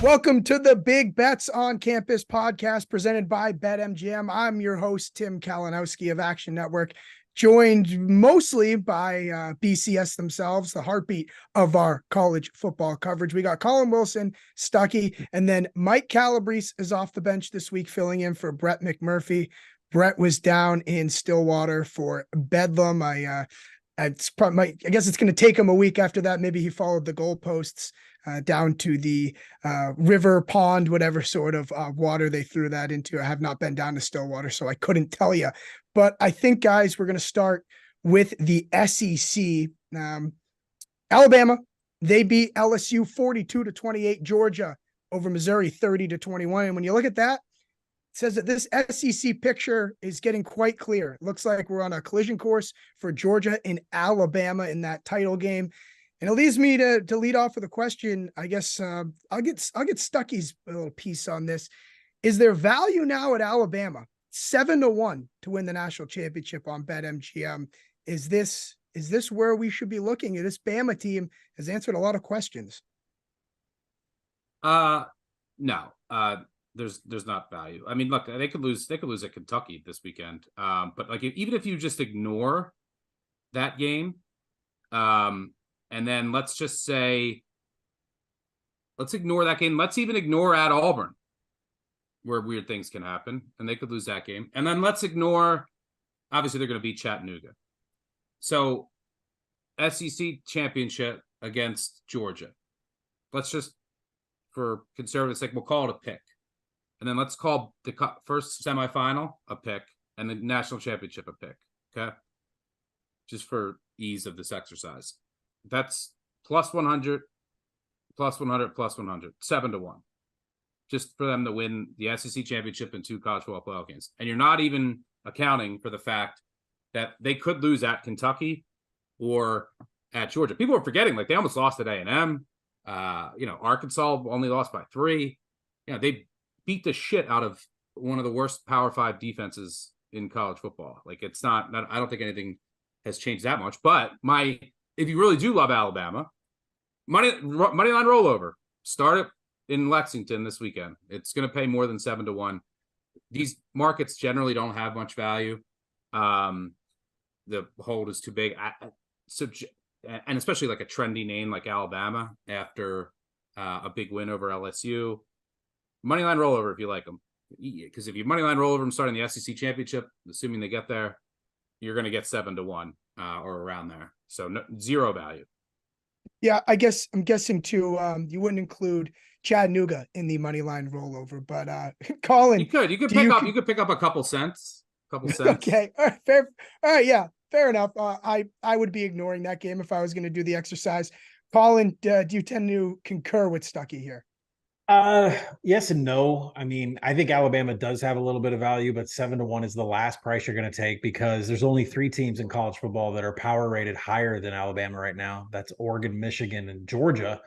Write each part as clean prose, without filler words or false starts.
Welcome to the Big Bets on Campus podcast presented by BetMGM. I'm your host, Tim Kalinowski of Action Network, joined mostly by BCS themselves, the heartbeat of our college football coverage. We got Collin Wilson, Stuckey, and then Mike Calabrese is off the bench this week, filling in for Brett McMurphy. Brett was down in Stillwater for Bedlam. I guess it's going to take him a week after that. Maybe he followed the goalposts down to the river, pond, whatever sort of water they threw that into. I have not been down to Stillwater, so I couldn't tell you. But I think, guys, we're going to start with the SEC. Alabama, they beat LSU 42-28. Georgia over Missouri 30-21. And when you look at that, it says that this SEC picture is getting quite clear. It looks like we're on a collision course for Georgia and Alabama in that title game. And it leads me to lead off with a question. I guess I'll get Stuckey's little piece on this. Is there value now at Alabama 7-1 to win the national championship on BetMGM? Is this where we should be looking at? This Bama team has answered a lot of questions. No. There's not value. I mean, look, they could lose at Kentucky this weekend. But like even if you just ignore that game, and then let's just say, let's ignore that game. Let's even ignore at Auburn, where weird things can happen, and they could lose that game. And then let's ignore, obviously they're going to beat Chattanooga. So SEC championship against Georgia. Let's just, for conservative sake, we'll call it a pick. And then let's call the first semifinal a pick and the national championship a pick, okay? Just for ease of this exercise. That's plus 100, plus 100, plus 100, 7-1. Just for them to win the SEC championship and 2 college football playoff games. And you're not even accounting for the fact that they could lose at Kentucky or at Georgia. People are forgetting, like they almost lost at A&M. Arkansas only lost by 3. They beat the shit out of one of the worst Power 5 defenses in college football. Like it's not I don't think anything has changed that much. But if you really do love Alabama, money line rollover. Start it in Lexington this weekend. It's going to pay more than 7-1. These markets generally don't have much value. The hold is too big. And especially like a trendy name like Alabama after a big win over LSU. Moneyline rollover if you like them. Because if you moneyline rollover them starting the SEC championship, assuming they get there, you're going to get 7-1 or around there. So zero value. Yeah, I guess I'm guessing too. You wouldn't include Chattanooga in the moneyline rollover, but Collin, you could pick up a couple cents. Okay, all right, fair. All right, yeah, fair enough. I would be ignoring that game if I was going to do the exercise. Collin, do you tend to concur with Stuckey here? Yes and no. I mean, I think Alabama does have a little bit of value, but 7-1 is the last price you're going to take because there's only 3 teams in college football that are power rated higher than Alabama right now. That's Oregon, Michigan, and Georgia.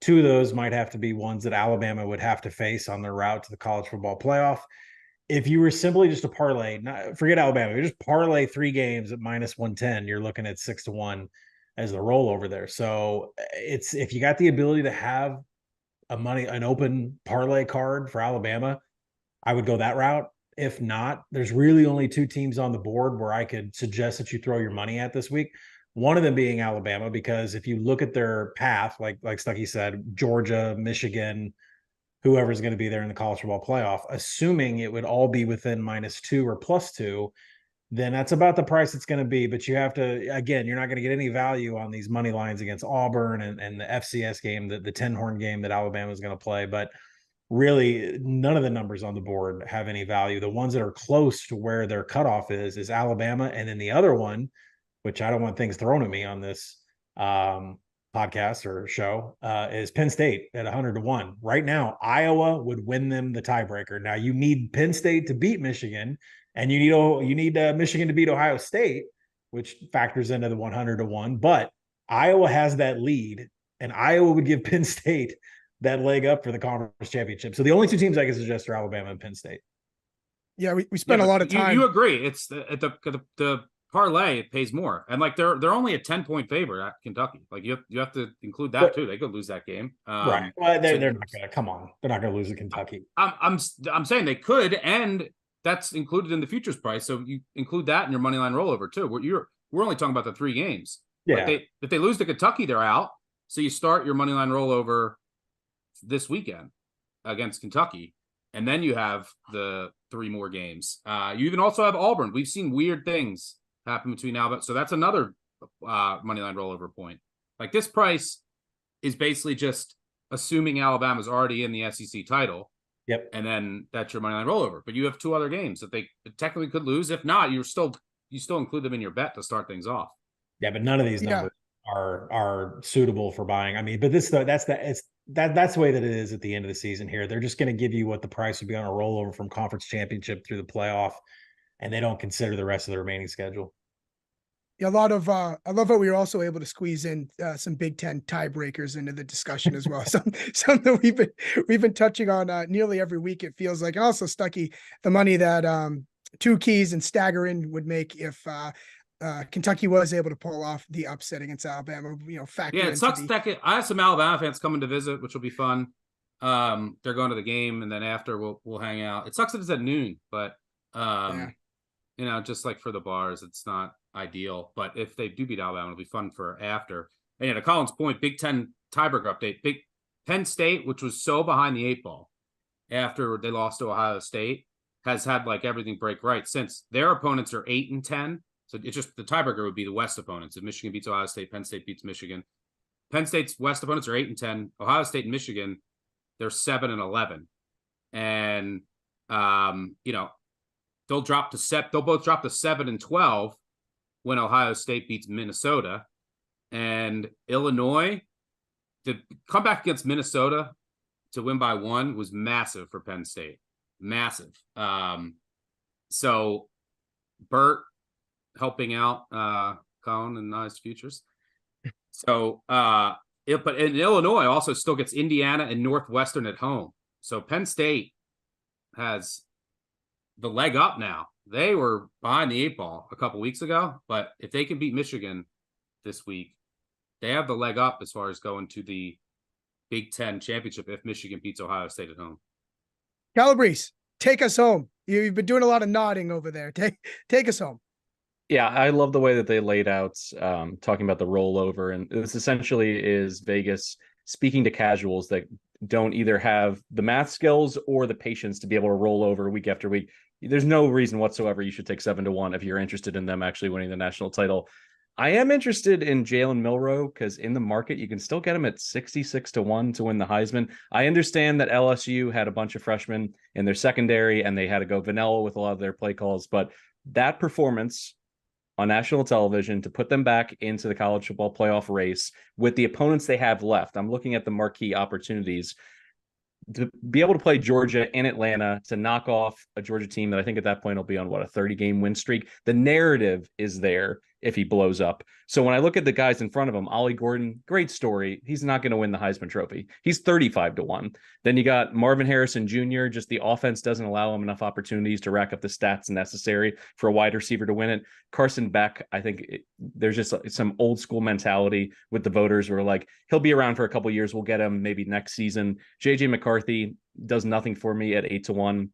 2 of those might have to be ones that Alabama would have to face on their route to the college football playoff. If you were simply just to parlay, forget Alabama, you just parlay 3 games at minus 110, you're looking at 6-1 as the rollover there. So it's, if you got the ability to have an open parlay card for Alabama, I would go that route. If not, there's really only 2 teams on the board where I could suggest that you throw your money at this week. One of them being Alabama, because if you look at their path, like Stuckey said, Georgia, Michigan, whoever's going to be there in the college football playoff, assuming it would all be within -2 or +2, then that's about the price it's going to be. But you have to, again, you're not going to get any value on these money lines against Auburn and the FCS game, the 10-horn game that Alabama is going to play. But really, none of the numbers on the board have any value. The ones that are close to where their cutoff is Alabama. And then the other one, which I don't want things thrown at me on this podcast or show, is Penn State at 100-1. Right now, Iowa would win them the tiebreaker. Now, you need Penn State to beat Michigan, and you need Michigan to beat Ohio State, which factors into the 100-1. But Iowa has that lead, and Iowa would give Penn State that leg up for the conference championship. So the only 2 teams I can suggest are Alabama and Penn State. Yeah, we spent a lot of time. You agree? It's the parlay, it pays more. And like they're only a 10-point favorite at Kentucky. Like you have to include that too. They could lose that game. Right. Well, so they're not gonna come on. They're not gonna lose to Kentucky. I'm saying they could, and that's included in the futures price. So you include that in your money line rollover too. We're only talking about the 3 games. Yeah. Like if they lose to Kentucky, they're out. So you start your money line rollover this weekend against Kentucky, and then you have the 3 more games. You even also have Auburn. We've seen weird things happen between now, so that's another money line rollover point. Like this price is basically just assuming Alabama's already in the SEC title. Yep. And then that's your money line rollover. But you have 2 other games that they technically could lose. If not, you still include them in your bet to start things off. Yeah, but none of these numbers are suitable for buying. I mean, but that's the way that it is at the end of the season here. They're just going to give you what the price would be on a rollover from conference championship through the playoff, and they don't consider the rest of the remaining schedule. Yeah, I love how we were also able to squeeze in some Big Ten tiebreakers into the discussion as well. Some that we've been touching on nearly every week, it feels like. And also, Stuckey, the money that 2 keys and stagger in would make if Kentucky was able to pull off the upset against Alabama. Yeah, it sucks. I have some Alabama fans coming to visit, which will be fun. They're going to the game, and then after we'll hang out. It sucks that it's at noon, but just like for the bars, it's not ideal. But if they do beat Alabama, it'll be fun for after. And to Colin's point, Big Ten tiebreaker update. Big Penn State, which was so behind the 8 ball after they lost to Ohio State, has had like everything break right since. Their opponents are 8 and 10. So it's just the tiebreaker would be the West opponents. If Michigan beats Ohio State, Penn State beats Michigan. Penn State's West opponents are 8 and 10. Ohio State and Michigan, they're 7 and 11. And they'll both drop to 7 and 12 when Ohio State beats Minnesota. And Illinois, to come back against Minnesota to win by 1 was massive for Penn State. Massive. So Burt helping out Collin and Nice Futures. So but in Illinois also still gets Indiana and Northwestern at home. So Penn State has the leg up now. They were behind the 8 ball a couple weeks ago, but if they can beat Michigan this week, they have the leg up as far as going to the Big Ten championship if Michigan beats Ohio State at home. Calabrese, take us home. You've been doing a lot of nodding over there. Take us home. Yeah, I love the way that they laid out talking about the rollover. And this essentially is Vegas speaking to casuals that don't either have the math skills or the patience to be able to roll over week after week. There's no reason whatsoever you should take 7-1 if you're interested in them actually winning the national title. I am interested in Jalen Milroe because in the market, you can still get him at 66-1 to win the Heisman. I understand that LSU had a bunch of freshmen in their secondary and they had to go vanilla with a lot of their play calls, but that performance on national television to put them back into the college football playoff race with the opponents they have left. I'm looking at the marquee opportunities to be able to play Georgia in Atlanta, to knock off a Georgia team that I think at that point will be on a 30-game win streak. The narrative is there if he blows up. So when I look at the guys in front of him, Ollie Gordon, great story. He's not going to win the Heisman Trophy. He's 35-1. Then you got Marvin Harrison Jr. Just the offense doesn't allow him enough opportunities to rack up the stats necessary for a wide receiver to win it. Carson Beck, I think there's just some old school mentality with the voters who are like, he'll be around for a couple of years. We'll get him maybe next season. JJ McCarthy does nothing for me at 8-1.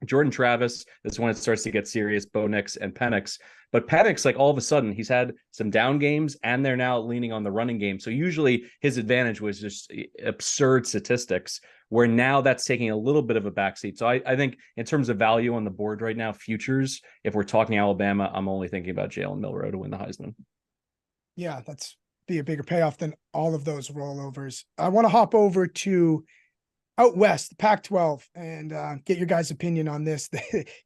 Jordan Travis is when it starts to get serious, Bo Nix and Penix. But Penix, like all of a sudden, he's had some down games and they're now leaning on the running game. So usually his advantage was just absurd statistics, where now that's taking a little bit of a backseat. So I think in terms of value on the board right now, futures, if we're talking Alabama, I'm only thinking about Jalen Milroe to win the Heisman. Yeah, that's be a bigger payoff than all of those rollovers. I want to hop over to out west, the Pac-12, and get your guys' opinion on this.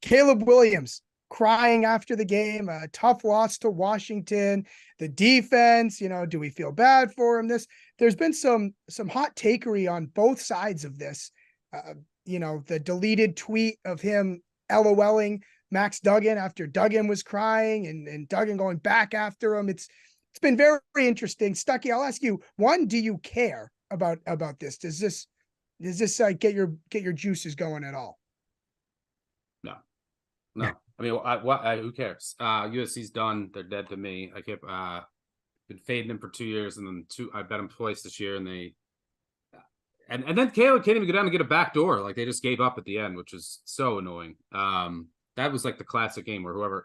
Caleb Williams crying after the game, a tough loss to Washington. The defense, do we feel bad for him? There's been some hot takery on both sides of this. The deleted tweet of him LOLing Max Duggan after Duggan was crying, and Duggan going back after him. It's been very interesting. Stuckey, I'll ask you, one, do you care about this? Does this get your juices going at all? No. I mean, who cares? USC's done. They're dead to me. I kept been fading them for 2 years, and then I bet them twice this year, and they and then Caleb can't even go down and get a back door. Like, they just gave up at the end, which is so annoying. That was like the classic game where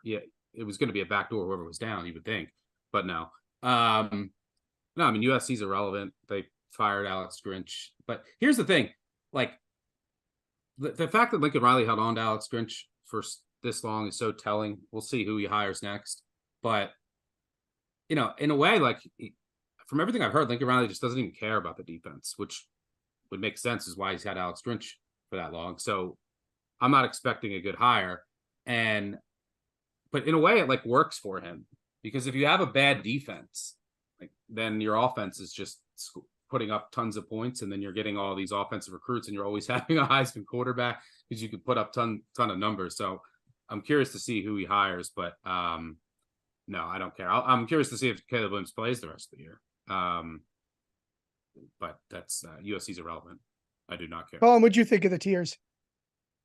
it was going to be a back door, whoever was down, you would think, but no. No, I mean, USC's irrelevant. They fired Alex Grinch, but here's the thing: like the fact that Lincoln Riley held on to Alex Grinch for this long is so telling. We'll see who he hires next, but in a way, like, from everything I've heard, Lincoln Riley just doesn't even care about the defense, which would make sense, is why he's had Alex Grinch for that long. So I'm not expecting a good hire, but in a way, it like works for him, because if you have a bad defense, like, then your offense is just putting up tons of points, and then you're getting all these offensive recruits, and you're always having a Heisman quarterback because you could put up ton of numbers. So I'm curious to see who he hires, but no, I don't care. I'm curious to see if Caleb Williams plays the rest of the year. But that's USC's irrelevant. I do not care. Collin, what'd you think of the tiers?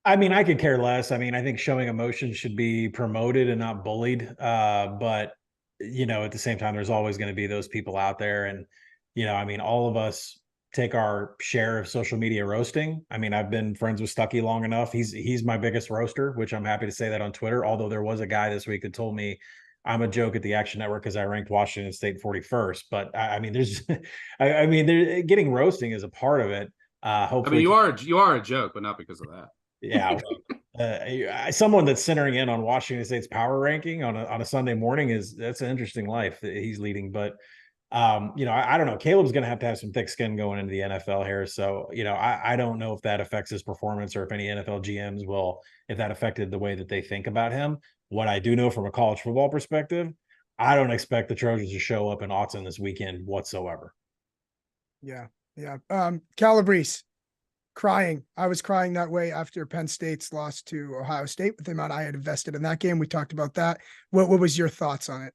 I mean, I could care less. I mean, I think showing emotion should be promoted and not bullied. But at the same time, there's always going to be those people out there. And, I mean, all of us take our share of social media roasting. I mean, I've been friends with Stuckey long enough. He's my biggest roaster, which I'm happy to say that on Twitter. Although there was a guy this week that told me I'm a joke at the Action Network because I ranked Washington State 41st. But I mean, getting roasting is a part of it. Hopefully, I mean, you are a joke, but not because of that. Yeah. Someone that's centering in on Washington State's power ranking on a Sunday morning that's an interesting life that he's leading. But I don't know. Caleb's going to have some thick skin going into the NFL here. So, I don't know if that affects his performance, or if any NFL GMs if that affected the way that they think about him. What I do know from a college football perspective, I don't expect the Trojans to show up in Autzen this weekend whatsoever. Yeah. Calabrese, crying. I was crying that way after Penn State's loss to Ohio State with the amount I had invested in that game. We talked about that. What was your thoughts on it?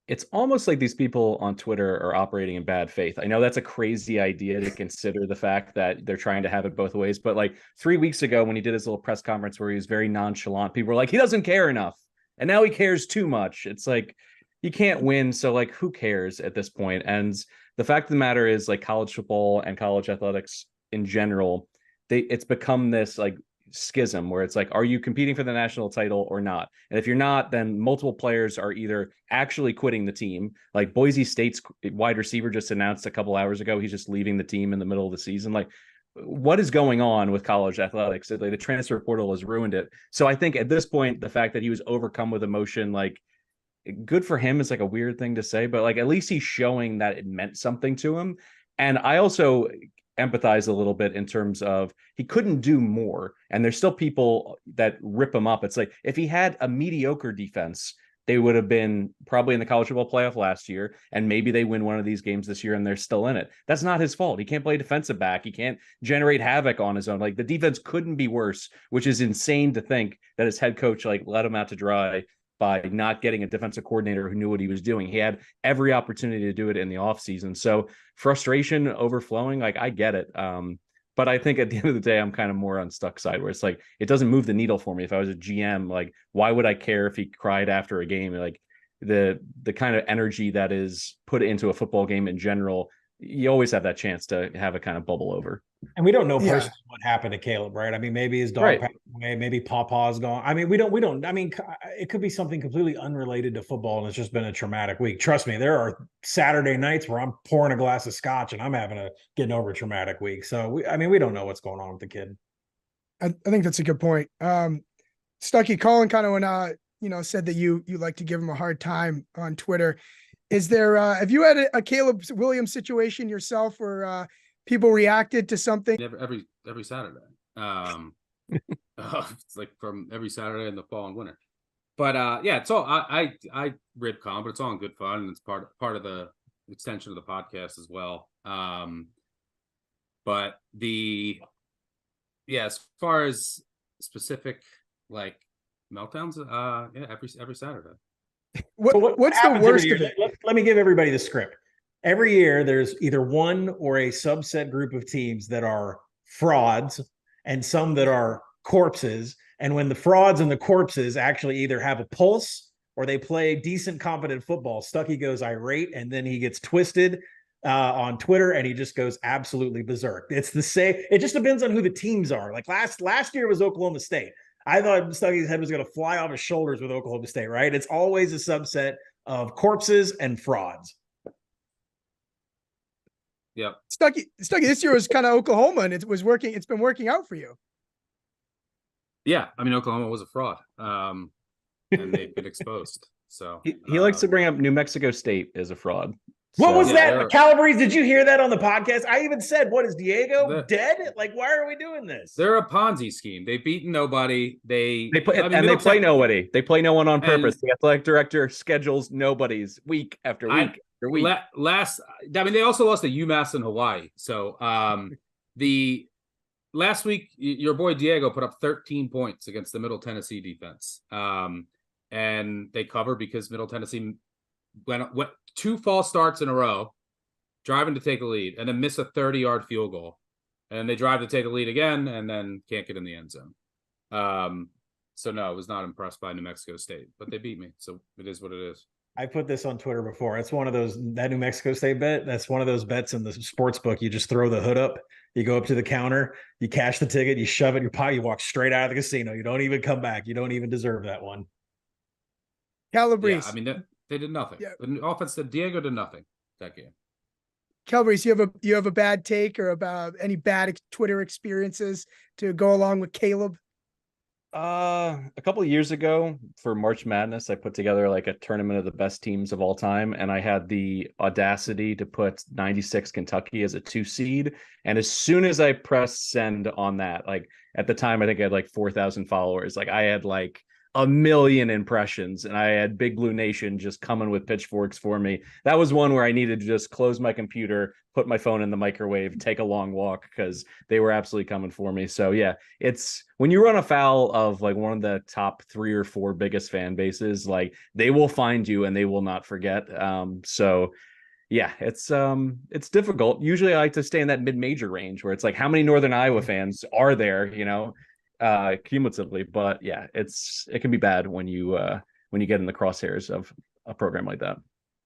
It's almost like these people on Twitter are operating in bad faith. I know that's a crazy idea to consider the fact that they're trying to have it both ways. But like 3 weeks ago, when he did his little press conference where he was very nonchalant, people were like, he doesn't care enough. And now he cares too much. It's like, you can't win. So like, who cares at this point? And the fact of the matter is, like, college football and college athletics in general, it's become this like schism where it's like, are you competing for the national title or not? And if you're not, then multiple players are either actually quitting the team. Like Boise State's wide receiver just announced a couple hours ago he's just leaving the team in the middle of the season. Like, what is going on with college athletics? Like, the transfer portal has ruined it. So I think at this point, the fact that he was overcome with emotion, like, good for him is like a weird thing to say, but like, at least he's showing that it meant something to him. And I also empathize a little bit in terms of he couldn't do more, and there's still people that rip him up. It's like, if he had a mediocre defense, they would have been probably in the college football playoff last year, and maybe they win one of these games this year and they're still in it. That's not his fault. He can't play defensive back. He can't generate havoc on his own. Like, the defense couldn't be worse, which is insane to think that his head coach like let him out to dry by not getting a defensive coordinator who knew what he was doing. He had every opportunity to do it in the offseason. So frustration overflowing, like, I get it. But I think at the end of the day, I'm kind of more on Stuck's side, where it's like, it doesn't move the needle for me. If I was a GM, like, why would I care if he cried after a game? Like, the kind of energy that is put into a football game in general, you always have that chance to have it kind of bubble over. And we don't know personally what happened to Caleb, right? I mean, maybe his dog passed away, maybe Pawpaw's gone. I mean, we don't, I mean, it could be something completely unrelated to football, and it's just been a traumatic week. Trust me, there are Saturday nights where I'm pouring a glass of scotch and I'm getting over a traumatic week. So we don't know what's going on with the kid. I think that's a good point. Stuckey, Collin kind of went said that you like to give him a hard time on Twitter. Is there have you had a Caleb Williams situation yourself where people reacted to something? Every Saturday. It's like from every Saturday in the fall and winter. But it's all I rib Collin, but it's all in good fun, and it's part of the extension of the podcast as well. But as far as specific like meltdowns, every Saturday. What's the worst of it? Let me give everybody the script. Every year, there's either one or a subset group of teams that are frauds and some that are corpses, And when the frauds and the corpses actually either have a pulse or they play decent, competent football, Stuckey goes irate, and then he gets twisted on Twitter, and he just goes absolutely berserk. It's the same. It just depends on who the teams are. Like last year was Oklahoma State. I thought Stuckey's head was going to fly off his shoulders with Oklahoma State, right? It's always a subset of corpses and frauds. Yep. Stuckey this year was kind of Oklahoma, and it was working. It's been working out for you. Yeah, I mean, Oklahoma was a fraud, and they've been exposed. So he likes to bring up New Mexico State as a fraud. What was Yeah, that? Calabrese, did you hear that on the podcast? I even said, what is Diego dead? Like, why are we doing this? They're a Ponzi scheme. They've beaten nobody. They play nobody. They play no one on purpose. The athletic director schedules nobodies week after week after week. They also lost to UMass in Hawaii. So the last week, your boy Diego put up 13 points against the Middle Tennessee defense. And they cover because Middle Tennessee went 2 false starts in a row, driving to take a lead, and then miss a 30-yard field goal. And they drive to take a lead again, and then can't get in the end zone. So no, I was not impressed by New Mexico State, but they beat me. So it is what it is. I put this on Twitter before. It's one of those, that New Mexico State bet, that's one of those bets in the sports book. You just throw the hood up, you go up to the counter, you cash the ticket, you shove it in your pocket, you walk straight out of the casino. You don't even come back. You don't even deserve that one. Calabrese. Yeah, I mean, they did nothing. Yeah. The offense did. Diego did nothing that game. Calabrese, you have a bad take or about any bad Twitter experiences to go along with Caleb? A couple of years ago for March Madness, I put together like a tournament of the best teams of all time, and I had the audacity to put 96 Kentucky as a 2 seed. And as soon as I pressed send on that, like at the time, I think I had like 4,000 followers. Like I had like 1 million impressions, and I had Big Blue Nation just coming with pitchforks for me. That was one where I needed to just close my computer, put my phone in the microwave, take a long walk, because they were absolutely coming for me. So yeah, it's when you run afoul of like one of the top 3 or 4 biggest fan bases, like they will find you and they will not forget. So yeah, it's difficult. Usually I like to stay in that mid-major range where it's like, how many Northern Iowa fans are there, cumulatively? But yeah, it can be bad when you get in the crosshairs of a program like that.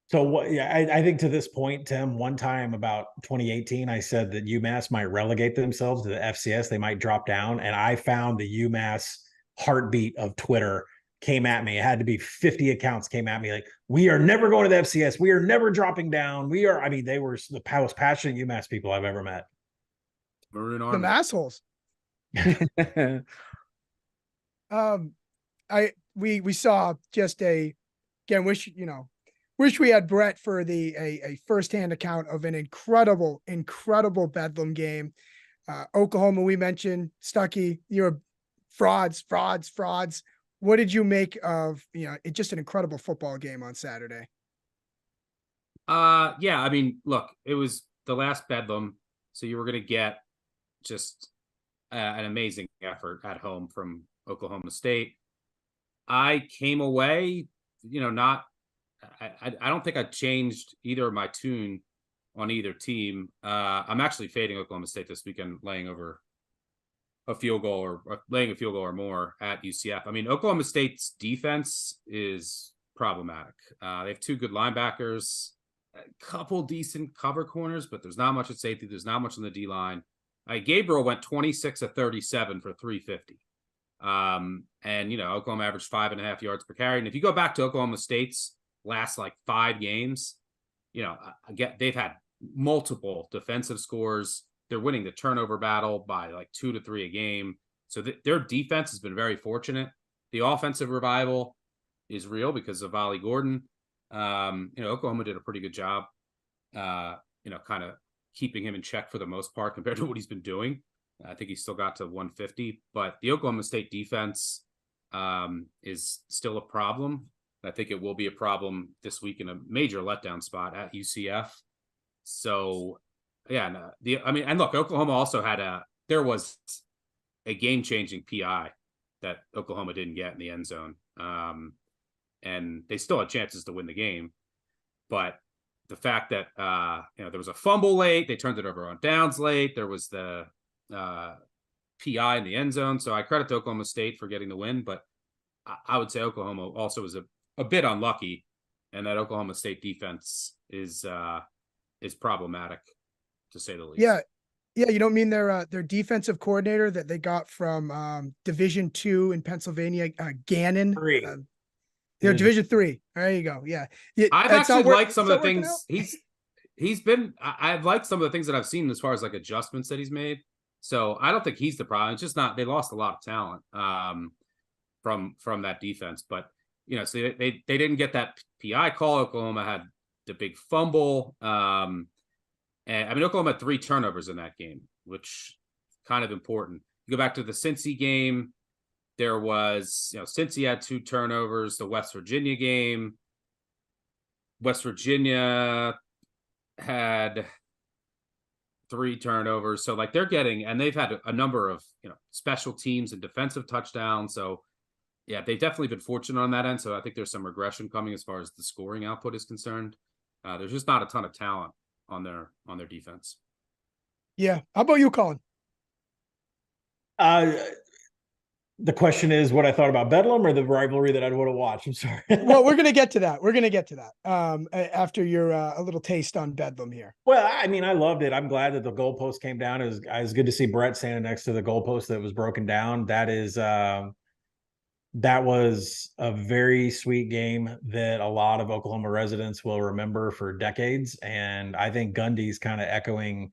So I think to this point, Tim, one time about 2018, I said that UMass might relegate themselves to the FCS. They might drop down. And I found the UMass heartbeat of Twitter came at me. It had to be 50 accounts came at me like, we are never going to the FCS. We are never dropping down. They were the most passionate UMass people I've ever met. Maroon Army. Them assholes. We saw just wish we had Brett for a firsthand account of an incredible Bedlam game. Oklahoma, we mentioned. Stuckey, you're frauds. What did you make of it's just an incredible football game on Saturday? Yeah, I mean, look, it was the last Bedlam, so you were going to get just an amazing effort at home from Oklahoma State. I came away, I don't think I changed either of my tune on either team. I'm actually fading Oklahoma State this weekend, laying over a field goal or laying a field goal or more at UCF. I mean, Oklahoma State's defense is problematic. They have 2 good linebackers, a couple decent cover corners, but there's not much at safety. There's not much on the D line. Gabriel went 26 of 37 for 350. And Oklahoma averaged 5.5 yards per carry. And if you go back to Oklahoma State's last like 5 games, they've had multiple defensive scores. They're winning the turnover battle by like 2 to 3 a game. So their defense has been very fortunate. The offensive revival is real because of Ollie Gordon. Oklahoma did a pretty good job, kind of keeping him in check for the most part compared to what he's been doing. I think he still got to 150, but the Oklahoma State defense is still a problem. I think it will be a problem this week in a major letdown spot at UCF. So, yeah, and look, Oklahoma also there was a game-changing PI that Oklahoma didn't get in the end zone. And they still had chances to win the game, but the fact that, there was a fumble late, they turned it over on downs late. There was the PI in the end zone. So I credit to Oklahoma State for getting the win, but I would say Oklahoma also was a bit unlucky, and that Oklahoma State defense is problematic, to say the least. Yeah. Yeah, you don't mean their defensive coordinator that they got from Division II in Pennsylvania, Gannon. They're Division III. There you go. Yeah, I've actually liked some of the things he's been. I've liked some of the things that I've seen as far as like adjustments that he's made. So I don't think he's the problem. It's just not, they lost a lot of talent from that defense. But so they didn't get that PI call. Oklahoma had the big fumble. And I mean, Oklahoma had 3 turnovers in that game, which is kind of important. You go back to the Cincy game, there was, Cincy had 2 turnovers. The West Virginia game, West Virginia had 3 turnovers. So like they're getting, and they've had a number of, special teams and defensive touchdowns. So yeah, they've definitely been fortunate on that end. So I think there's some regression coming as far as the scoring output is concerned. There's just not a ton of talent on their defense. Yeah. How about you, Collin? The question is what I thought about Bedlam or the rivalry that I'd want to watch. I'm sorry. Well, we're going to get to that. After your a little taste on Bedlam here. Well, I mean, I loved it. I'm glad that the goalpost came down. It was good to see Brett standing next to the goalpost that was broken down. That was a very sweet game that a lot of Oklahoma residents will remember for decades. And I think Gundy's kind of echoing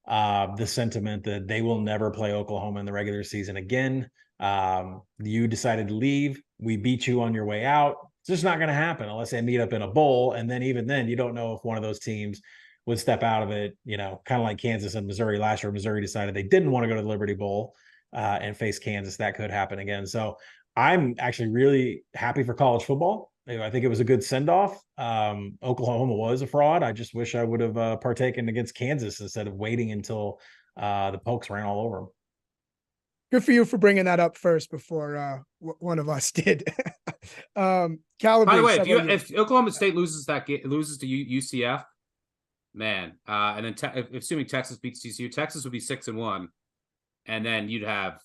the sentiment that they will never play Oklahoma in the regular season again. You decided to leave. We beat you on your way out. It's just not going to happen unless they meet up in a bowl. And then even then, you don't know if one of those teams would step out of it, kind of like Kansas and Missouri last year. Missouri decided they didn't want to go to the Liberty Bowl and face Kansas. That could happen again. So I'm actually really happy for college football. I think it was a good send-off. Oklahoma was a fraud. I just wish I would have partaken against Kansas instead of waiting until the Pokes ran all over them. Good for you for bringing that up first before one of us did. Calabrese, by the way, if Oklahoma State loses to UCF, man, and then assuming Texas beats TCU, Texas would be 6-1, and then you'd have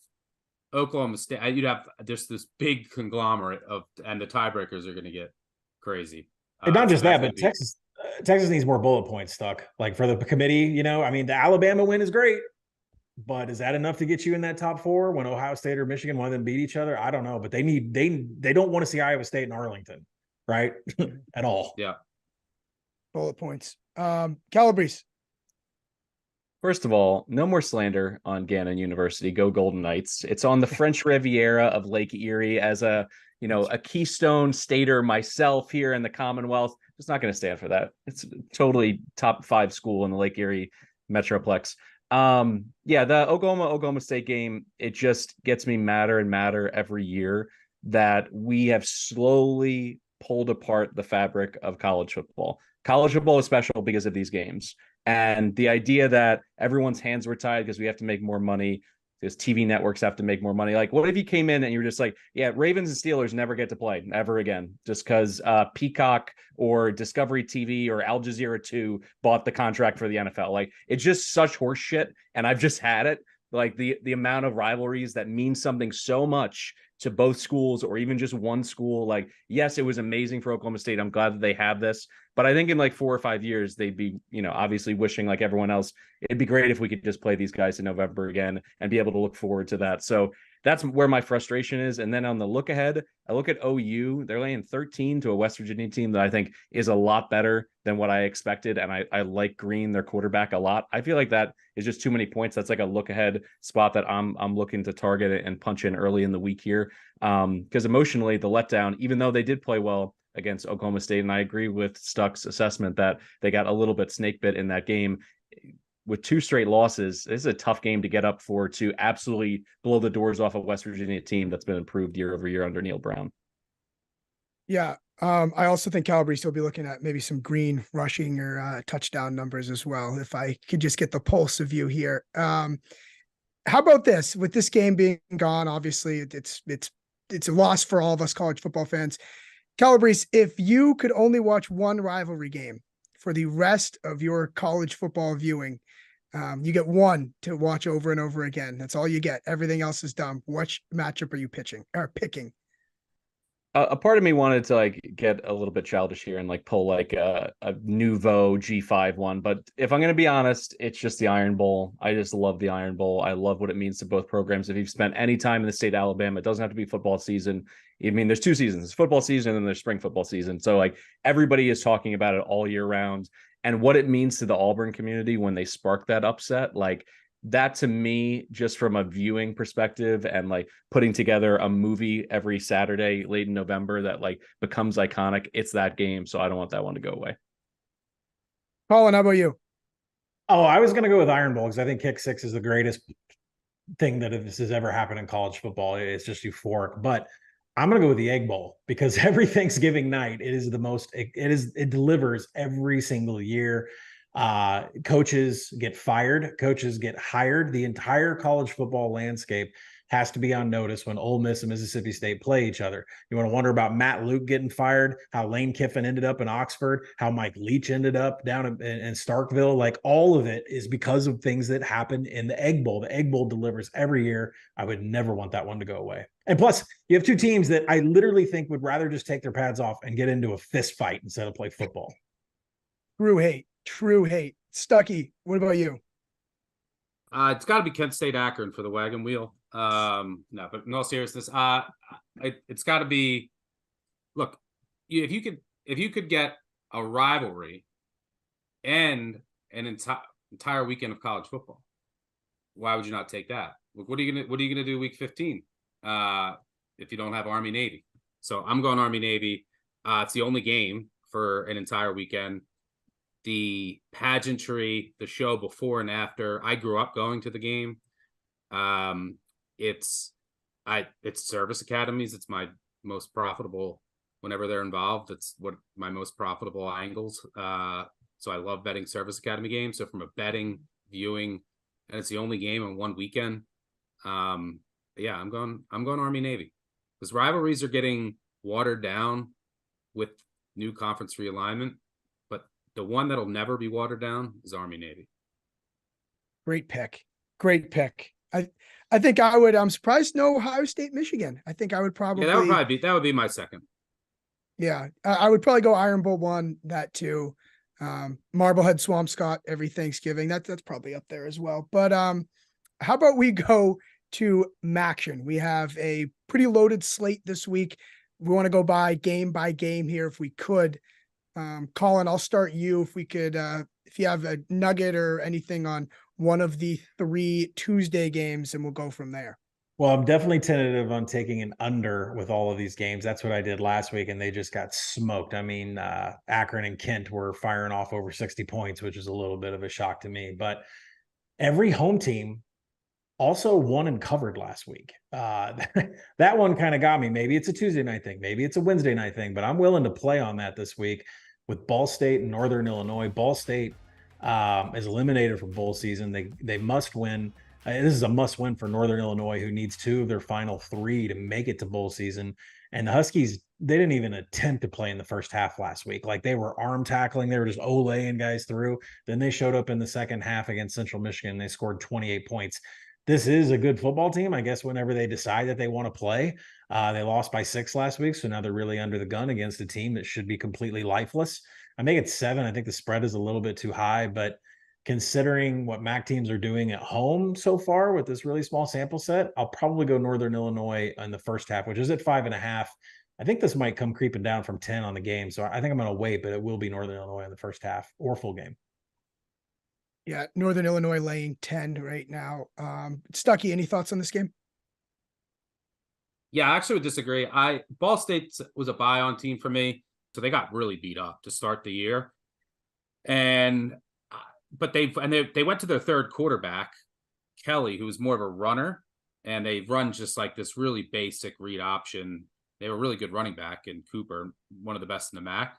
Oklahoma State. You'd have just this big conglomerate and the tiebreakers are going to get crazy. And not just that, but Texas needs more bullet points stuck. Like for the committee, I mean, the Alabama win is great. But is that enough to get you in that top 4 when Ohio State or Michigan, one of them beat each other? I don't know, but they don't want to see Iowa State and Arlington, right? At all. Yeah. Bullet points. Calabrese. First of all, no more slander on Gannon University. Go Golden Knights. It's on the French Riviera of Lake Erie. As a Keystone Stater myself here in the Commonwealth, just not going to stand for that. It's totally top 5 school in the Lake Erie Metroplex. The Oklahoma State game, it just gets me madder and madder every year that we have slowly pulled apart the fabric of college football. College football is special because of these games. And the idea that everyone's hands were tied because we have to make more money, because TV networks have to make more money. Like, what if you came in and you were just like, yeah, Ravens and Steelers never get to play ever again, just because Peacock or Discovery TV or Al Jazeera 2 bought the contract for the NFL. Like, it's just such horse shit. And I've just had it. Like the amount of rivalries that mean something so much to both schools or even just one school. Like, yes, it was amazing for Oklahoma State. I'm glad that they have this, but I think in like 4 or 5 years, they'd be, obviously wishing like everyone else, it'd be great if we could just play these guys in November again and be able to look forward to that. So that's where my frustration is. And then on the look ahead, I look at OU, they're laying 13 to a West Virginia team that I think is a lot better than what I expected. And I like Green, their quarterback, a lot. I feel like that is just too many points. That's like a look ahead spot that I'm looking to target and punch in early in the week here. Because emotionally, the letdown, even though they did play well against Oklahoma State, and I agree with Stuck's assessment that they got a little bit snake bit in that game. With 2 straight losses, this is a tough game to get up for, to absolutely blow the doors off a West Virginia team that's been improved year over year under Neil Brown. Yeah. I also think Calabrese will be looking at maybe some Green rushing or touchdown numbers as well, if I could just get the pulse of you here. How about this? With this game being gone, obviously it's a loss for all of us college football fans. Calabrese, if you could only watch one rivalry game for the rest of your college football viewing, You get one to watch over and over again. That's all you get. Everything else is dumb. Which matchup are you pitching or picking? A part of me wanted to like get a little bit childish here and like pull like a Nouveau G5 one, but if I'm going to be honest, it's just the Iron Bowl. I just love the Iron Bowl. I love what it means to both programs. If you've spent any time in the state of Alabama, it doesn't have to be football season. I mean, there's two seasons: there's football season and then there's spring football season. So like everybody is talking about it all year round, and what it means to the Auburn community when they spark that upset, like. That to me, just from a viewing perspective and like putting together a movie every Saturday late in November that like becomes iconic, it's that game. So I don't want that one to go away. Collin, how about you? Oh, I was going to go with Iron Bowl because I think kick six is the greatest thing that this has ever happened in college football. It's just euphoric. But I'm going to go with the Egg Bowl because every Thanksgiving night, it is the most, it delivers every single year. Coaches get fired, coaches get hired. The entire college football landscape has to be on notice when Ole Miss and Mississippi State play each other. You want to wonder about Matt Luke getting fired, how Lane Kiffin ended up in Oxford, how Mike Leach ended up down in Starkville. Like all of it is because of things that happen in the Egg Bowl. The Egg Bowl delivers every year. I would never want that one to go away. And plus, you have two teams that I literally think would rather just take their pads off and get into a fist fight instead of play football. True hate. Stuckey, what about you? It's got to be Kent State Akron for the wagon wheel. No, but in all seriousness, it's got to be. Look, if you could get a rivalry and an entire weekend of college football, why would you not take that? Look, what are you gonna do week 15 if you don't have Army Navy? So I'm going Army Navy. It's the only game for an entire weekend. The pageantry, the show before and after. I grew up going to the game. It's service academies. It's my most profitable whenever they're involved. It's what my most profitable angles. So I love betting service academy games. So from a betting, viewing, and it's the only game in one weekend. Yeah, I'm going Army Navy because rivalries are getting watered down with new conference realignment. The one that'll never be watered down is Army Navy. Great pick. I think I would. I'm surprised no Ohio State, Michigan. I think I would probably. Yeah, that would be my second. Yeah, I would probably go Iron Bowl one. That too. Marblehead Swampscott every Thanksgiving. That's probably up there as well. But how about we go to MACTION? We have a pretty loaded slate this week. We want to go by game here if we could. Collin, I'll start you if we could, if you have a nugget or anything on one of the 3 Tuesday games, and we'll go from there. Well, I'm definitely tentative on taking an under with all of these games. That's what I did last week, and they just got smoked. I mean, Akron and Kent were firing off over 60 points, which is a little bit of a shock to me. But every home team also won and covered last week. That one kind of got me. Maybe it's a Tuesday night thing. Maybe it's a Wednesday night thing, but I'm willing to play on that this week. With Ball State and Northern Illinois. Ball State is eliminated from bowl season. They must win. This is a must win for Northern Illinois, who needs 2 of their final 3 to make it to bowl season. And the Huskies, they didn't even attempt to play in the first half last week. Like they were arm tackling. They were just olaying guys through. Then they showed up in the second half against Central Michigan. They scored 28 points. This is a good football team, I guess, whenever they decide that they want to play. They lost by 6 last week, so now they're really under the gun against a team that should be completely lifeless. I think it's 7. I think the spread is a little bit too high, but considering what MAC teams are doing at home so far with this really small sample set, I'll probably go Northern Illinois in the first half, which is at 5.5. I think this might come creeping down from 10 on the game, so I think I'm going to wait, but it will be Northern Illinois in the first half or full game. Yeah, Northern Illinois laying 10 right now. Stuckey, any thoughts on this game? Yeah, I actually would disagree. Ball State was a buy-on team for me, so they got really beat up to start the year. But they went to their third quarterback, Kelly, who was more of a runner, and they run just like this really basic read option. They were a really good running back in Cooper, one of the best in the MAC.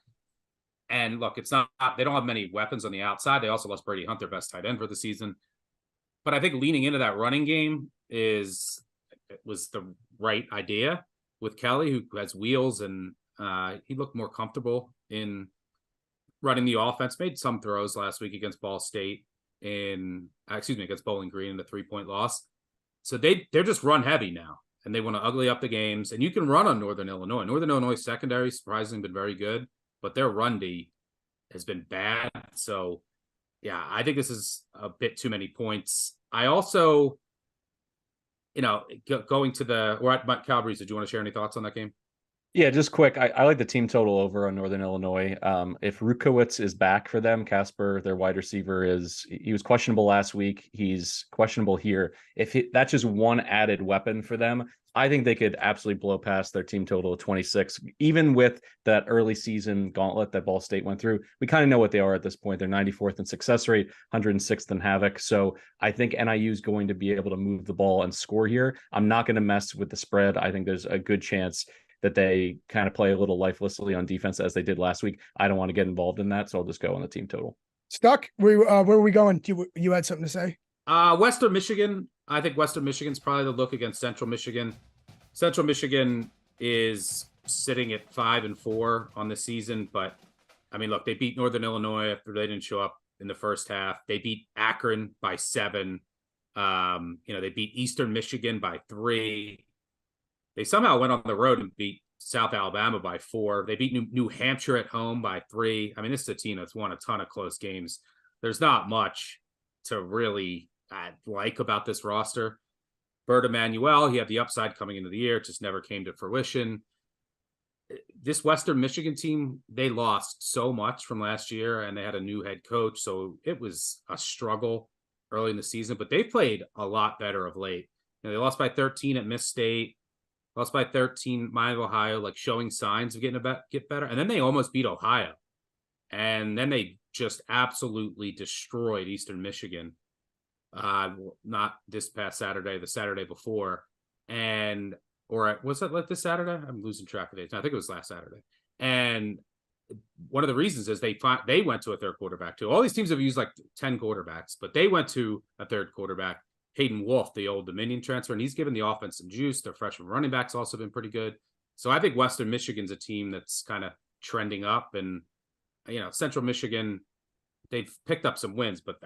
And look, it's not, they don't have many weapons on the outside. They also lost Brady Hunt, their best tight end for the season. But I think leaning into that running game was the right idea with Kelly, who has wheels, and he looked more comfortable in running the offense. Made some throws last week against Ball State. against Bowling Green in a 3-point loss. So they're just run heavy now, and they want to ugly up the games. And you can run on Northern Illinois. Northern Illinois secondary surprisingly been very good, but their run D has been bad. So yeah, I think this is a bit too many points. I also, going to we're at Calabrese. Did you want to share any thoughts on that game? Yeah, just quick. I like the team total over on Northern Illinois. If Rukowitz is back for them, Casper, their wide receiver, he was questionable last week. He's questionable here. That's just one added weapon for them, I think they could absolutely blow past their team total of 26. Even with that early season gauntlet that Ball State went through, we kind of know what they are at this point. They're 94th in success rate, 106th in havoc. So I think NIU is going to be able to move the ball and score here. I'm not going to mess with the spread. I think there's a good chance that they kind of play a little lifelessly on defense as they did last week. I don't want to get involved in that, so I'll just go on the team total. Stuck, where are we going? You had something to say? Western Michigan. I think Western Michigan's probably the look against Central Michigan. Central Michigan is sitting at 5-4 on the season, but I mean, look, they beat Northern Illinois after they didn't show up in the first half. They beat Akron by 7. They beat Eastern Michigan by 3. They somehow went on the road and beat South Alabama by 4. They beat New Hampshire at home by 3. I mean, this is a team that's won a ton of close games. There's not much to really like about this roster. Bert Emanuel, he had the upside coming into the year, it just never came to fruition. This Western Michigan team, they lost so much from last year, and they had a new head coach, so it was a struggle early in the season, but they played a lot better of late. They lost by 13 at Miss State, lost by 13 Miami of Ohio, like showing signs of get better, and then they almost beat Ohio, and then they just absolutely destroyed Eastern Michigan. Not this past Saturday, the Saturday before, or was it like this Saturday? I'm losing track of dates. I think it was last Saturday. And one of the reasons is they went to a third quarterback too. All these teams have used like 10 quarterbacks, but they went to a third quarterback, Hayden Wolf, the Old Dominion transfer, and he's given the offense some juice. Their freshman running back's also been pretty good. So I think Western Michigan's a team that's kind of trending up, and Central Michigan, they've picked up some wins, but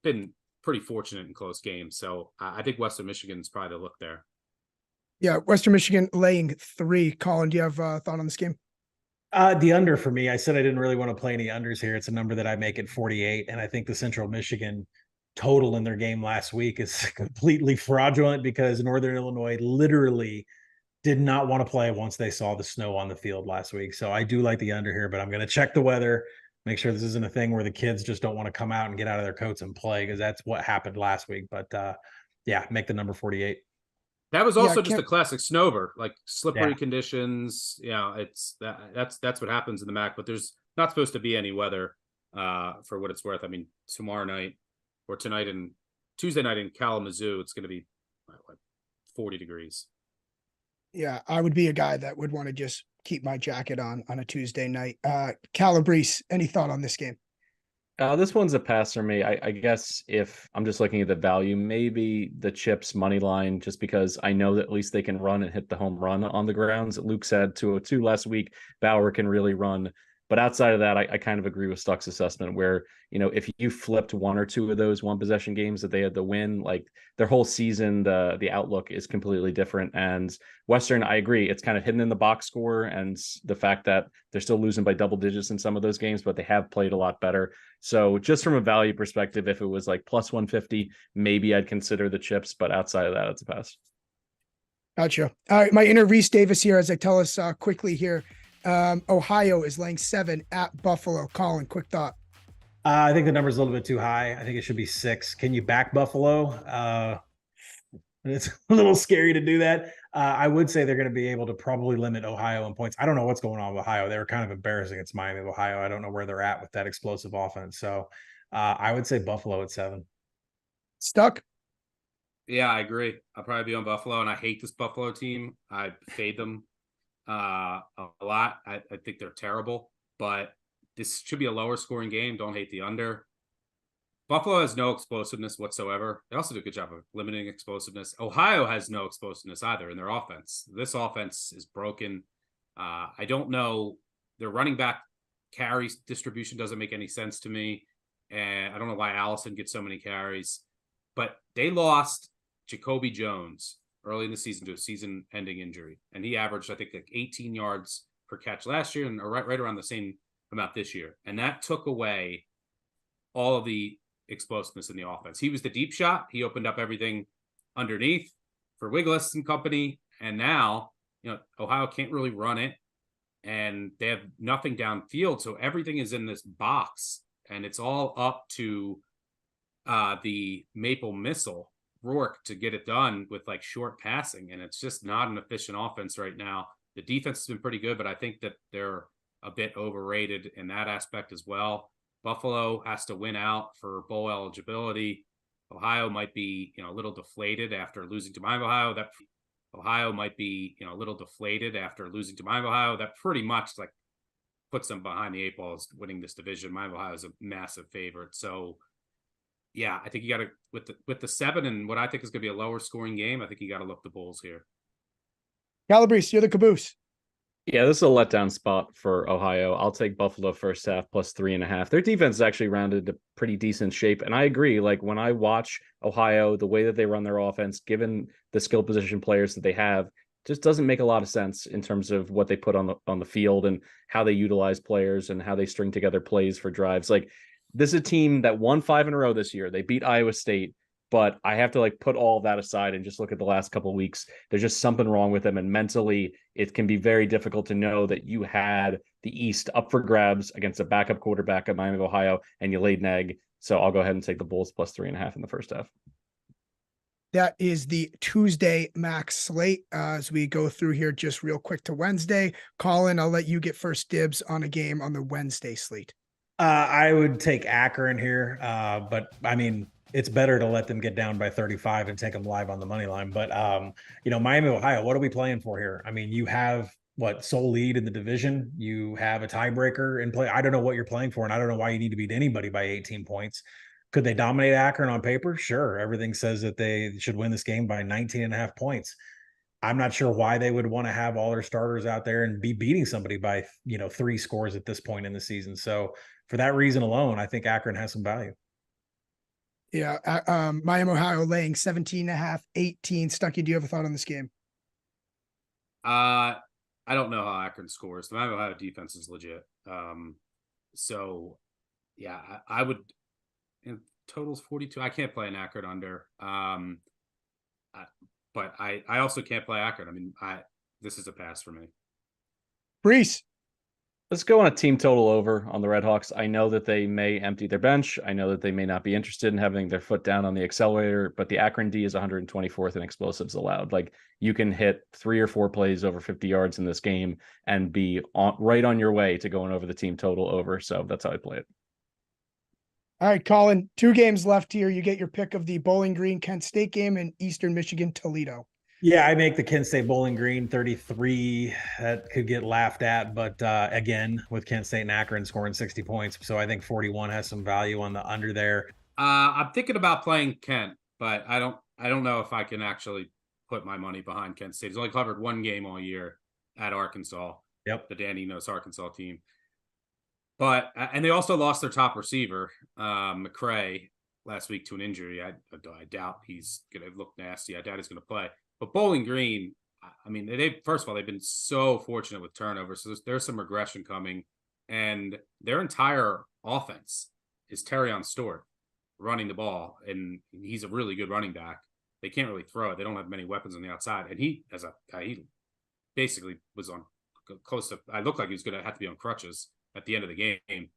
been pretty fortunate in close games. So I think Western Michigan's probably the look there. Yeah, Western Michigan laying 3. Collin, do you have a thought on this game? The under for me. I said I didn't really want to play any unders here. It's a number that I make at 48, and I think the Central Michigan total in their game last week is completely fraudulent because Northern Illinois literally did not want to play once they saw the snow on the field last week. So I do like the under here, but I'm going to check the weather. Make sure this isn't a thing where the kids just don't want to come out and get out of their coats and play, because that's what happened last week. But make the number 48. That was also just a classic snowbird, like slippery conditions. It's that's what happens in the MAC, but there's not supposed to be any weather for what it's worth. I mean, tomorrow night or tonight and Tuesday night in Kalamazoo, it's going to be like 40 degrees. Yeah, I would be a guy that would want to just keep my jacket on a Tuesday night. Calabrese, any thought on this game? This one's a pass for me. I guess if I'm just looking at the value, maybe the Chips money line, just because I know that at least they can run and hit the home run on the grounds. Luke said 202 last week. Bauer can really run. But outside of that, I kind of agree with Stuck's assessment where, if you flipped 1 or 2 of those 1-possession games that they had to win, like their whole season, the outlook is completely different. And Western, I agree, it's kind of hidden in the box score and the fact that they're still losing by double digits in some of those games, but they have played a lot better. So just from a value perspective, if it was like plus 150, maybe I'd consider the Chips, but outside of that, it's a pass. Gotcha. All right, my inner Reese Davis here as I tell us quickly here. Ohio is laying 7 at Buffalo. Collin, quick thought. I think the number's a little bit too high. I think it should be 6. Can you back Buffalo? It's a little scary to do that. I would say they're going to be able to probably limit Ohio in points. I don't know what's going on with Ohio. They were kind of embarrassing against Miami of Ohio. I don't know where they're at with that explosive offense. So I would say Buffalo at 7. Stuck? Yeah, I agree. I'll probably be on Buffalo, and I hate this Buffalo team. I fade them a lot. I think they're terrible, but this should be a lower scoring game. Don't hate the under. Buffalo has no explosiveness whatsoever. They also do a good job of limiting explosiveness. Ohio has no explosiveness either in their offense. This offense is broken. I don't know. Their running back carry distribution doesn't make any sense to me. And I don't know why Allison gets so many carries, but they lost Jacoby Jones early in the season to a season-ending injury. And he averaged, I think, like 18 yards per catch last year and right around the same amount this year. And that took away all of the explosiveness in the offense. He was the deep shot. He opened up everything underneath for Wiggles and company. And now, Ohio can't really run it. And they have nothing downfield. So everything is in this box. And it's all up to the Maple Missile, Rourke, to get it done with like short passing. And it's just not an efficient offense right now. The defense has been pretty good, but I think that they're a bit overrated in that aspect as well. Buffalo has to win out for bowl eligibility. Ohio might be, a little deflated after losing to Miami, Ohio. Ohio might be, a little deflated after losing to Miami, Ohio. That pretty much like puts them behind the eight balls winning this division. Miami, Ohio is a massive favorite. So yeah, I think you got to, with the 7 and what I think is going to be a lower scoring game, I think you got to look the Bulls here. Calabrese, you're the caboose. Yeah, this is a letdown spot for Ohio. I'll take Buffalo first half plus 3.5. Their defense is actually rounded to pretty decent shape. And I agree, like when I watch Ohio, the way that they run their offense, given the skill position players that they have, just doesn't make a lot of sense in terms of what they put on the field and how they utilize players and how they string together plays for drives. Like, this is a team that won 5 in a row this year. They beat Iowa State, but I have to like put all that aside and just look at the last couple of weeks. There's just something wrong with them. And mentally, it can be very difficult to know that you had the East up for grabs against a backup quarterback at Miami of Ohio and you laid an egg. So I'll go ahead and take the Bulls plus 3.5 in the first half. That is the Tuesday max slate. As we go through here, just real quick to Wednesday. Collin, I'll let you get first dibs on a game on the Wednesday slate. I would take Akron here, but I mean, it's better to let them get down by 35 and take them live on the money line. But, Miami, Ohio, what are we playing for here? I mean, you have sole lead in the division. You have a tiebreaker in play. I don't know what you're playing for, and I don't know why you need to beat anybody by 18 points. Could they dominate Akron on paper? Sure. Everything says that they should win this game by 19.5 points. I'm not sure why they would want to have all their starters out there and be beating somebody by, 3 scores at this point in the season. So for that reason alone, I think Akron has some value. Yeah. Miami, Ohio laying 17.5, 18. Stuckey, do you have a thought on this game? I don't know how Akron scores. The Miami, Ohio defense is legit. So yeah, I would, totals 42. I can't play an Akron under. But I also can't play Akron. I mean, this is a pass for me. Brees. Let's go on a team total over on the Redhawks. I know that they may empty their bench. I know that they may not be interested in having their foot down on the accelerator, but the Akron D is 124th in explosives allowed. Like, you can hit 3 or 4 plays over 50 yards in this game and be right on your way to going over the team total over. So that's how I play it. All right, Collin, 2 games left here. You get your pick of the Bowling Green Kent State game and Eastern Michigan Toledo. Yeah, I make the Kent State Bowling Green 33. That could get laughed at, but again, with Kent State and Akron scoring 60 points, so I think 41 has some value on the under there. I'm thinking about playing Kent, but I don't know if I can actually put my money behind Kent State. He's only covered 1 game all year at Arkansas. Yep, the Dan Enos Arkansas team. But and they also lost their top receiver, McCray, last week to an injury. I doubt he's going to look nasty. I doubt he's going to play. But Bowling Green, I mean, first of all, they've been so fortunate with turnovers. So there's some regression coming. And their entire offense is Terrion Stewart running the ball. And he's a really good running back. They can't really throw it. They don't have many weapons on the outside. And he basically was on close to, I looked like he was going to have to be on crutches at the end of the game.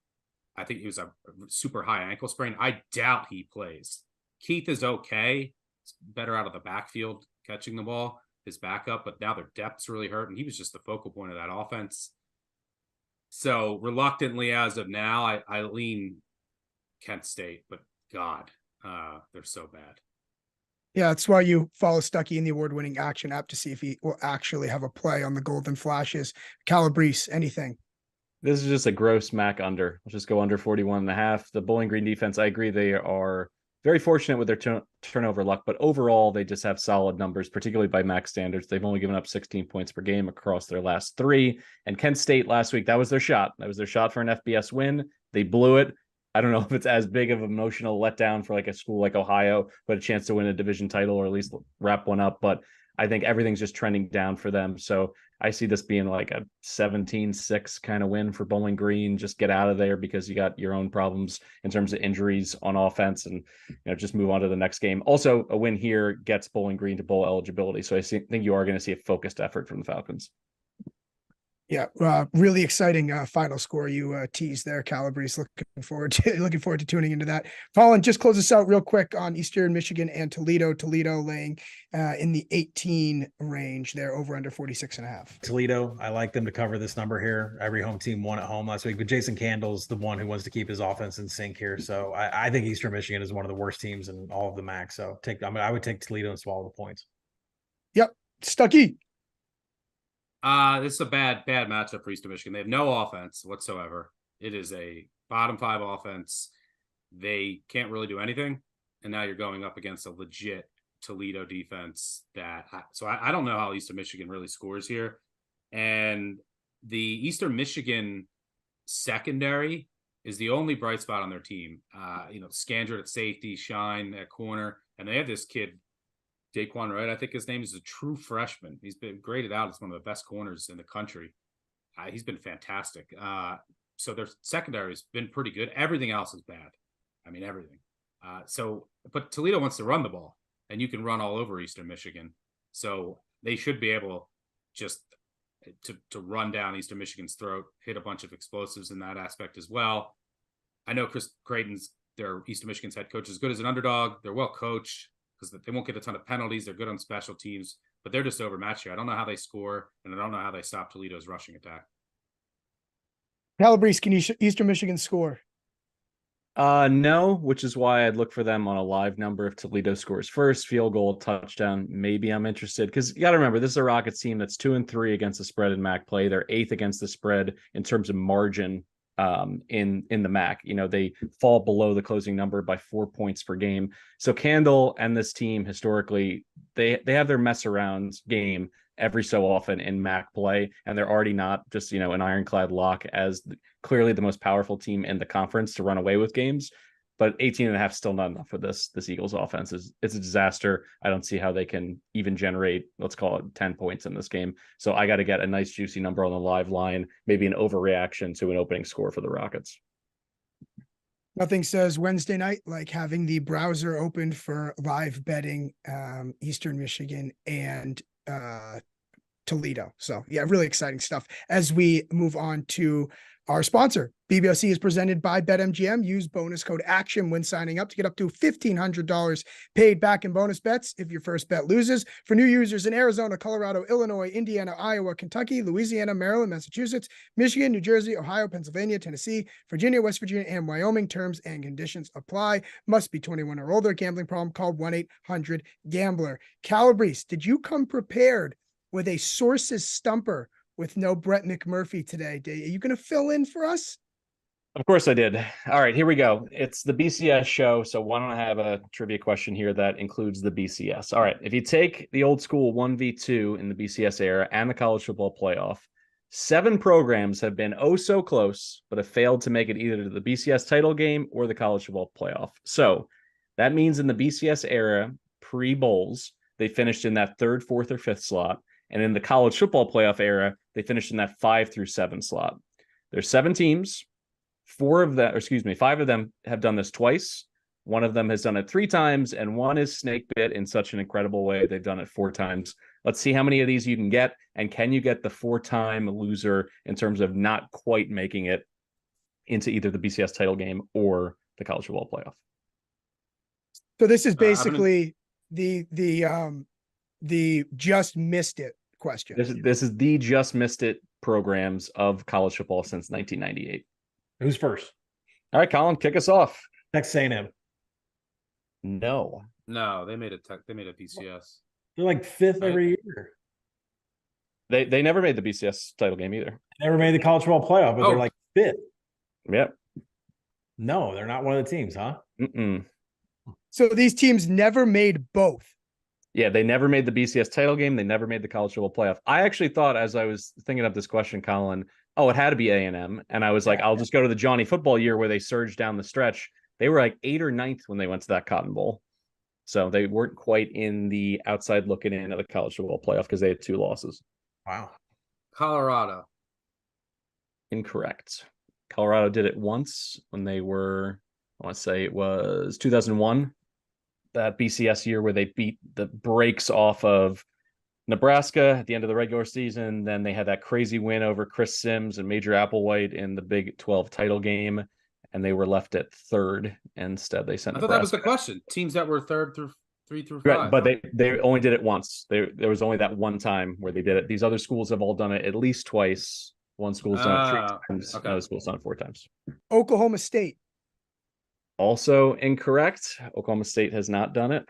I think he was a super high ankle sprain. I doubt he plays. Keith is okay. He's better out of the backfield catching the ball, his backup, but now their depth's really hurt, and he was just the focal point of that offense. So reluctantly, as of now, I lean Kent State, but God, they're so bad. Yeah, that's why you follow Stuckey in the award-winning Action app to see if he will actually have a play on the Golden Flashes. Calabrese, anything? This is just a gross MAC under. Let's just go under 41.5. The Bowling Green defense, I agree, they are very fortunate with their turnover luck, but overall, they just have solid numbers, particularly by MAC standards. They've only given up 16 points per game across their last 3. And Kent State last week, that was their shot. That was their shot for an FBS win. They blew it. I don't know if it's as big of an emotional letdown for like a school like Ohio, but a chance to win a division title or at least wrap one up. But I think everything's just trending down for them. So I see this being like a 17-6 kind of win for Bowling Green. Just get out of there because you got your own problems in terms of injuries on offense, and just move on to the next game. Also, a win here gets Bowling Green to bowl eligibility. So I think you are going to see a focused effort from the Falcons. Yeah, really exciting final score you teased there, Calabrese. Looking forward to tuning into that. Collin, just close us out real quick on Eastern Michigan and Toledo. Toledo laying in the 18 range there, over under 46.5. Toledo, I like them to cover this number here. Every home team won at home last week, but Jason Candle's the one who wants to keep his offense in sync here. So I think Eastern Michigan is one of the worst teams in all of the MAC. So I would take Toledo and swallow the points. Yep, Stuckey. This is a bad matchup for Eastern Michigan. They have no offense whatsoever. It is a bottom 5 offense. They can't really do anything. And now you're going up against a legit Toledo defense so I don't know how Eastern Michigan really scores here. And the Eastern Michigan secondary is the only bright spot on their team. Scandrett at safety, Shine at corner, and they have this kid, Daquan Wright, I think his name, is a true freshman. He's been graded out as one of the best corners in the country. He's been fantastic. So their secondary has been pretty good. Everything else is bad. I mean, everything. But Toledo wants to run the ball, and you can run all over Eastern Michigan. So they should be able just to run down Eastern Michigan's throat, hit a bunch of explosives in that aspect as well. I know Chris Creighton's, their Eastern Michigan's head coach, is good as an underdog. They're well coached, because they won't get a ton of penalties. They're good on special teams, but they're just overmatched here. I don't know how they score, and I don't know how they stop Toledo's rushing attack. Calabrese, can Eastern Michigan score? No, which is why I'd look for them on a live number. If Toledo scores first, field goal, touchdown, maybe I'm interested, because you got to remember, this is a Rockets team that's 2-3 against the spread in MAC play. They're 8th against the spread in terms of margin in the MAC. They fall below the closing number by 4 points per game. So Candle and this team historically, they have their mess around game every so often in MAC play, and they're already not just an ironclad lock as clearly the most powerful team in the conference to run away with games. But 18.5 is still not enough for this Eagles offense. It's a disaster. I don't see how they can even generate, let's call it 10 points in this game. So I got to get a nice juicy number on the live line, maybe an overreaction to an opening score for the Rockets. Nothing says Wednesday night like having the browser open for live betting Eastern Michigan and Toledo. So yeah, really exciting stuff. As we move on to our sponsor, BBOC is presented by BetMGM. Use bonus code ACTION when signing up to get up to $1,500 paid back in bonus bets if your first bet loses. For new users in Arizona, Colorado, Illinois, Indiana, Iowa, Kentucky, Louisiana, Maryland, Massachusetts, Michigan, New Jersey, Ohio, Pennsylvania, Tennessee, Virginia, West Virginia, and Wyoming. Terms and conditions apply. Must be 21 or older. Gambling problem? Call 1-800-GAMBLER. Calabrese, did you come prepared with a sources stumper with no Brett McMurphy today? Are you going to fill in for us? Of course I did. All right, here we go. It's the BCS show, so why don't I have a trivia question here that includes the BCS? All right, if you take the old school 1v2 in the BCS era and the college football playoff, 7 programs have been oh so close, but have failed to make it either to the BCS title game or the college football playoff. So that means in the BCS era, pre-bowls, they finished in that 3rd, 4th, or 5th slot. And in the college football playoff era, they finished in that 5 through 7 slot. There's 7 teams. 5 of them have done this twice. One of them has done it 3 times, and one is snake bit in such an incredible way. They've done it 4 times. Let's see how many of these you can get, and can you get the 4-time loser in terms of not quite making it into either the BCS title game or the college football playoff. So this is basically the just missed it question. This is the just missed it programs of college football since 1998. Who's first? All right, Collin, kick us off. Texas A&M. No, they made a BCS. They're like 5th every year. They never made the BCS title game either. Never made the college football playoff, but they're like 5th. Yep. No, they're not one of the teams, huh? Mm-mm. So these teams never made both. Yeah, they never made the BCS title game. They never made the college football playoff. I actually thought, as I was thinking of this question, Collin, oh, it had to be A&M. And I was like, I'll just go to the Johnny football year where they surged down the stretch. They were like 8th or 9th when they went to that Cotton Bowl. So they weren't quite in the outside looking in of the college football playoff because they had 2 losses. Wow. Colorado. Incorrect. Colorado did it once when they were, I want to say it was 2001, that BCS year where they beat the brakes off of Nebraska at the end of the regular season. Then they had that crazy win over Chris Sims and Major Applewhite in the Big 12 title game, and they were left at 3rd. Instead, they sent. I thought that was the question. Teams that were 3rd through 3 through 5. Right, but they only did it once. There was only that one time where they did it. These other schools have all done it at least twice. One school's done it 3 times. Okay. Another school's done it 4 times. Oklahoma State. Also incorrect. Oklahoma State has not done it.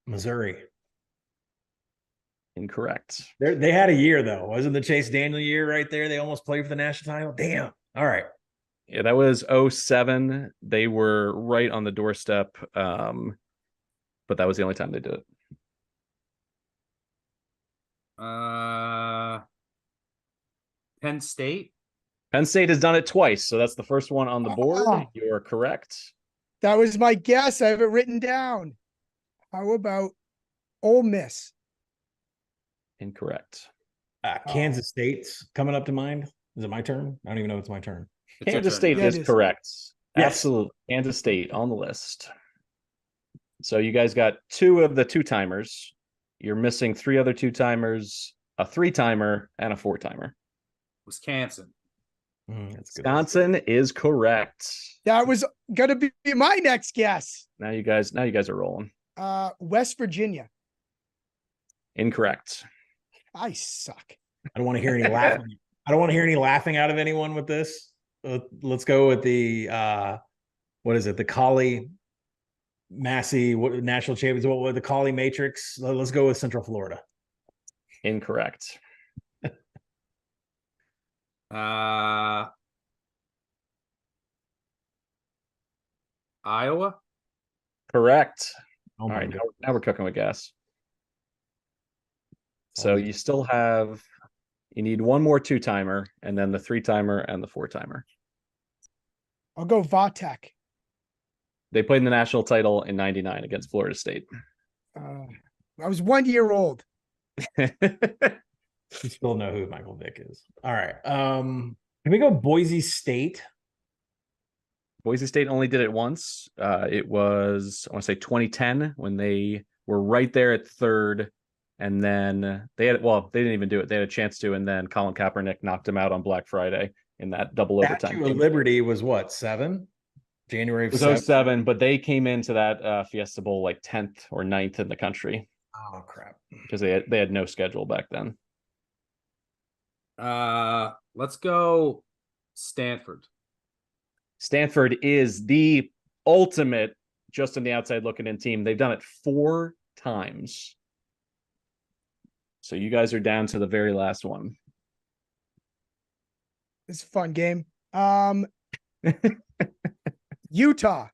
Missouri. Incorrect. They had a year, though. Wasn't the Chase Daniel year right there? They almost played for the national title. Damn. All right. Yeah, that was 07. They were right on the doorstep, but that was the only time they did it. Penn State. Penn State has done it twice, so that's the first one on the board. You're correct. That was my guess. I have it written down. How about Ole Miss? Incorrect. Kansas State's coming up to mind. Is it my turn? I don't even know if it's my turn. Kansas State is correct. Yes. Absolutely. Kansas State on the list. So you guys got 2 of the 2-timers. You're missing 3 other 2-timers, a 3-timer, and a 4-timer. Wisconsin. Wisconsin is correct. That was gonna be my next guess. Now you guys are rolling. West Virginia. Incorrect. I suck. I don't want to hear any laughing. I don't want to hear any laughing out of anyone with this. Let's go with the what is it? The Collie Massey national champions. What the Collie Matrix? Let's go with Central Florida. Incorrect. Iowa. Correct. Oh All my right, God. now we're cooking with gas. So you still have, you need 1 more 2-timer, and then the 3-timer and the 4-timer. I'll go Vatek. They played in the national title in '99 against Florida State. I was 1 year old. You still know who Michael Vick is. All right. Can we go Boise State? Boise State only did it once. It was, I want to say 2010 when they were right there at 3rd. And then they didn't even do it. They had a chance to, and then Colin Kaepernick knocked him out on Black Friday in that double overtime. Statue of Liberty was what, 7? January of it was 07, but they came into that Fiesta Bowl like 10th or 9th in the country. Oh crap. Because they had no schedule back then. Let's go Stanford. Stanford is the ultimate just on the outside looking in team. They've done it 4 times. So you guys are down to the very last one. It's a fun game. Utah.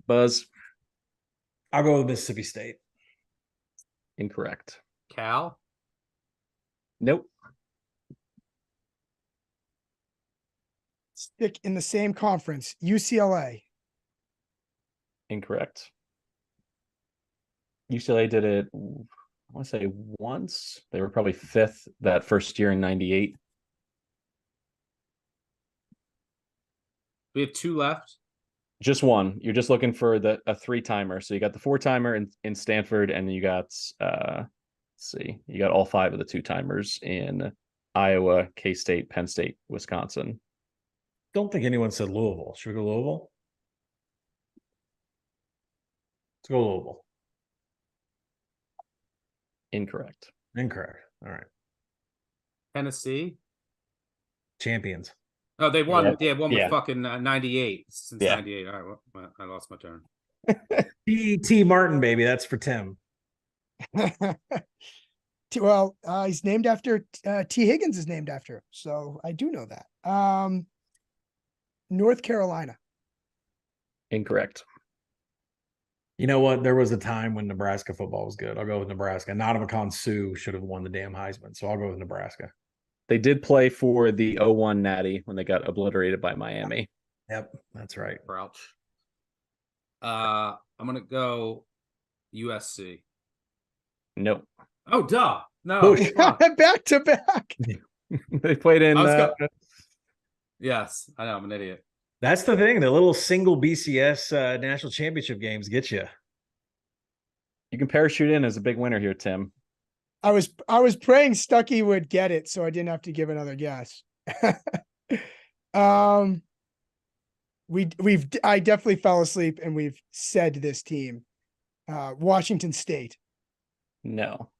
Buzz. I'll go with Mississippi State. Incorrect. Cal. Nope. Stick in the same conference. UCLA. Incorrect. UCLA did it, I want to say once. They were probably 5th that first year in '98. We have 2 left. Just 1. You're just looking for a 3-timer. So you got the 4-timer in Stanford, and you got let's see, you got all 5 of the 2-timers in Iowa, K-State, Penn State, Wisconsin. Don't think anyone said Louisville. Should we go Louisville? Let's go Louisville. Incorrect. Incorrect. All right. Tennessee. Champions. Oh, they won. Yeah. They had won Yeah. with fucking 98 since Yeah. 98. All right, well, I lost my turn. T. Martin, baby. That's for Tim. Well, he's named after T. Higgins is named after him, so I do know that. North Carolina. Incorrect. You know what? There was a time when Nebraska football was good. I'll go with Nebraska. Nadamakan Sue should have won the damn Heisman, so I'll go with Nebraska. They did play for the 0-1 Natty when they got obliterated by Miami. Yep, that's right. Crouch. I'm gonna go USC. Nope. Oh, duh. No. Back to back. They played in. Yes, I know. I'm an idiot. That's the thing. The little single BCS national championship games get you. You can parachute in as a big winner here, Tim. I was praying Stuckey would get it, so I didn't have to give another guess. I definitely fell asleep, and we've said this team, Washington State. No.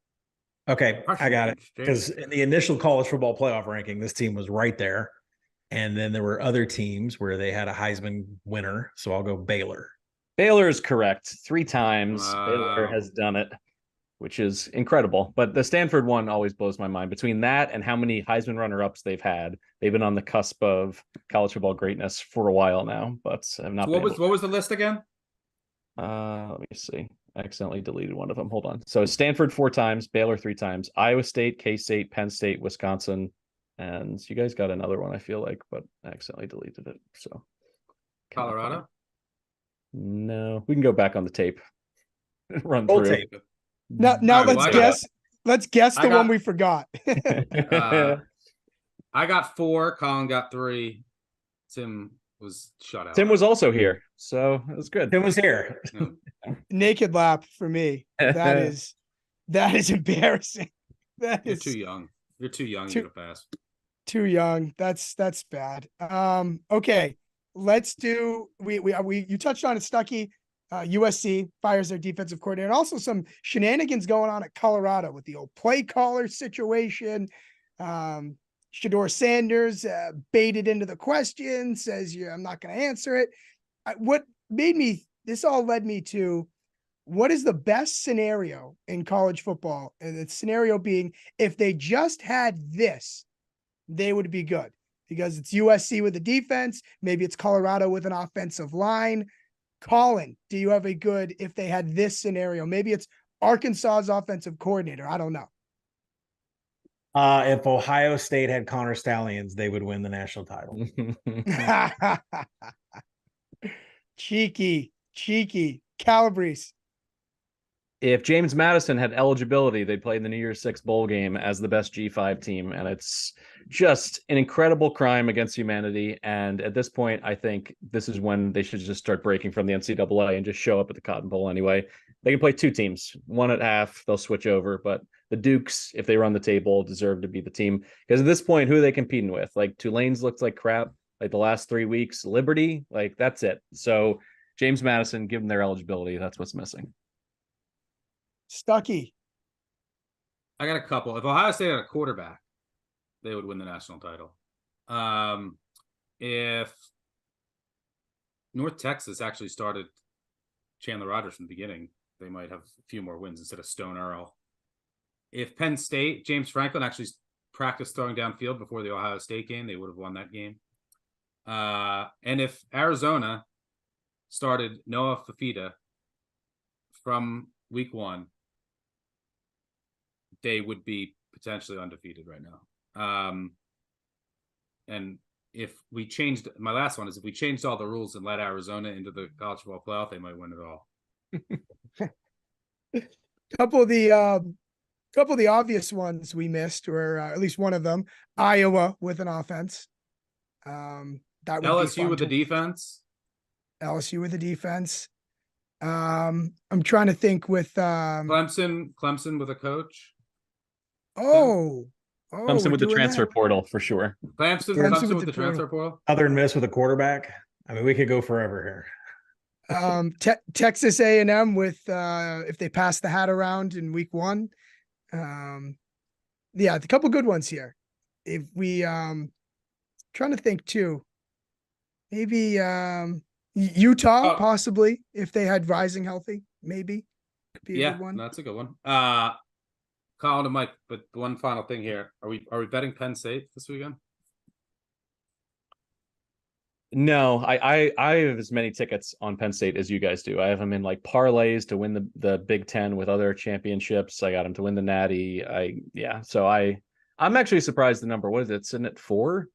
Okay, I got it. Because in the initial college football playoff ranking, this team was right there. And then there were other teams where they had a Heisman winner. So I'll go Baylor. Baylor is correct. 3 times. Baylor has done it, which is incredible. But the Stanford one always blows my mind. Between that and how many Heisman runner-ups they've had, they've been on the cusp of college football greatness for a while now. But have not. So what was the list again? Let me see. I accidentally deleted one of them. Hold on. So Stanford 4 times, Baylor 3 times, Iowa State, K-State, Penn State, Wisconsin, and you guys got another one, I feel like, but I accidentally deleted it. So Colorado? No, we can go back on the tape. Run through. Tape. Now let's guess. Let's guess the one we forgot. I got 4. Collin got 3. Tim was shut out. Tim was also here, so it was good. Tim was here. Naked lap for me. That is embarrassing. You're too young. You're too young to pass. Too young. That's bad. Okay. Let's do you touched on it, Stuckey. USC fires their defensive coordinator, and also some shenanigans going on at Colorado with the old play caller situation. Shador Sanders baited into the question, says, I'm not going to answer it. This all led me to, what is the best scenario in college football? And the scenario being, if they just had this, they would be good, because it's USC with a defense. Maybe it's Colorado with an offensive line. Collin, do you have a good, if they had this scenario? Maybe it's Arkansas's offensive coordinator. I don't know. If Ohio State had Connor Stallions, they would win the national title. Cheeky. Calabrese. If James Madison had eligibility, they'd play in the New Year's Six bowl game as the best G5 team. And it's just an incredible crime against humanity. And at this point, I think this is when they should just start breaking from the NCAA and just show up at the Cotton Bowl anyway. They can play 2 teams, 1 at half. They'll switch over. But the Dukes, if they run the table, deserve to be the team. Because at this point, who are they competing with? Like, Tulane's looks like crap. Like the last 3 weeks, Liberty, like that's it. So James Madison, give them their eligibility. That's what's missing. Stuckey. I got a couple. If Ohio State had a quarterback, they would win the national title. If North Texas actually started Chandler Rogers from the beginning, they might have a few more wins instead of Stone Earl. If Penn State, James Franklin actually practiced throwing downfield before the Ohio State game, they would have won that game. And if Arizona started Noah Fafita from week 1, they would be potentially undefeated right now. And if we changed, my last one is, if we changed all the rules and let Arizona into the college football playoff, they might win it all. Couple of the obvious ones we missed, or at least one of them, Iowa with an offense. That would LSU with the defense. LSU with the defense. I'm trying to think with Clemson with a coach. Clemson with the transfer portal for sure. Clemson with the transfer portal. Southern Miss with a quarterback. I mean, we could go forever here. Texas A&M with if they pass the hat around in week 1. Yeah, a couple good ones here. If we trying to think too, maybe Utah possibly, if they had Rising healthy, maybe could be a good one. That's a good one. Collin and Mike, but one final thing here. Are we betting Penn State this weekend? No, I have as many tickets on Penn State as you guys do. I have them in like parlays to win the Big Ten with other championships. I got them to win the Natty. So I I'm actually surprised the number. What is it? Sitting at 4?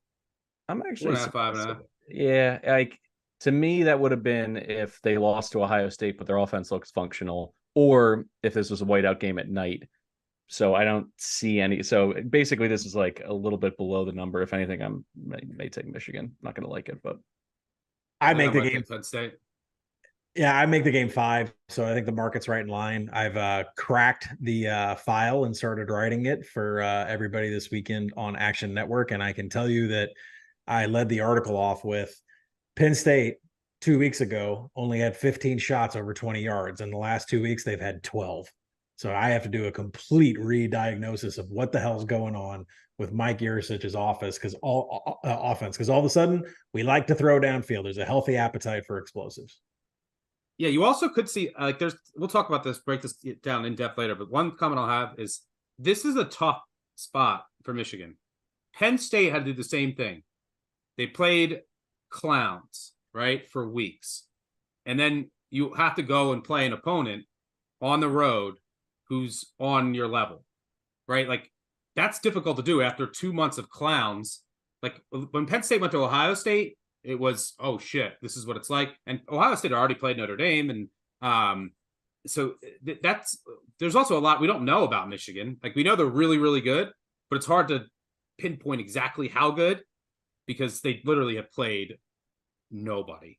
I'm actually 4.5, 5.5. Yeah, like to me, that would have been if they lost to Ohio State, but their offense looks functional, or if this was a whiteout game at night. So I don't see any. So basically, this is like a little bit below the number. If anything, may take Michigan. Not going to like it, but I make the game. Penn State. Yeah, I make the game 5. So I think the market's right in line. I've cracked the file and started writing it for everybody this weekend on Action Network. And I can tell you that I led the article off with Penn State 2 weeks ago only had 15 shots over 20 yards. In the last 2 weeks, they've had 12. So I have to do a complete re-diagnosis of what the hell's going on with Mike Yurcich's offense because all of a sudden we like to throw downfield. There's a healthy appetite for explosives. Yeah, you also could see we'll talk about this, break this down in depth later, but one comment I'll have is this is a tough spot for Michigan. Penn State had to do the same thing. They played clowns, right, for weeks. And then you have to go and play an opponent on the road who's on your level, right? Like, that's difficult to do after 2 months of clowns. Like, when Penn State went to Ohio State, it was, oh, shit, this is what it's like. And Ohio State already played Notre Dame. And so there's also a lot we don't know about Michigan. Like, we know they're really, really good, but it's hard to pinpoint exactly how good because they literally have played nobody.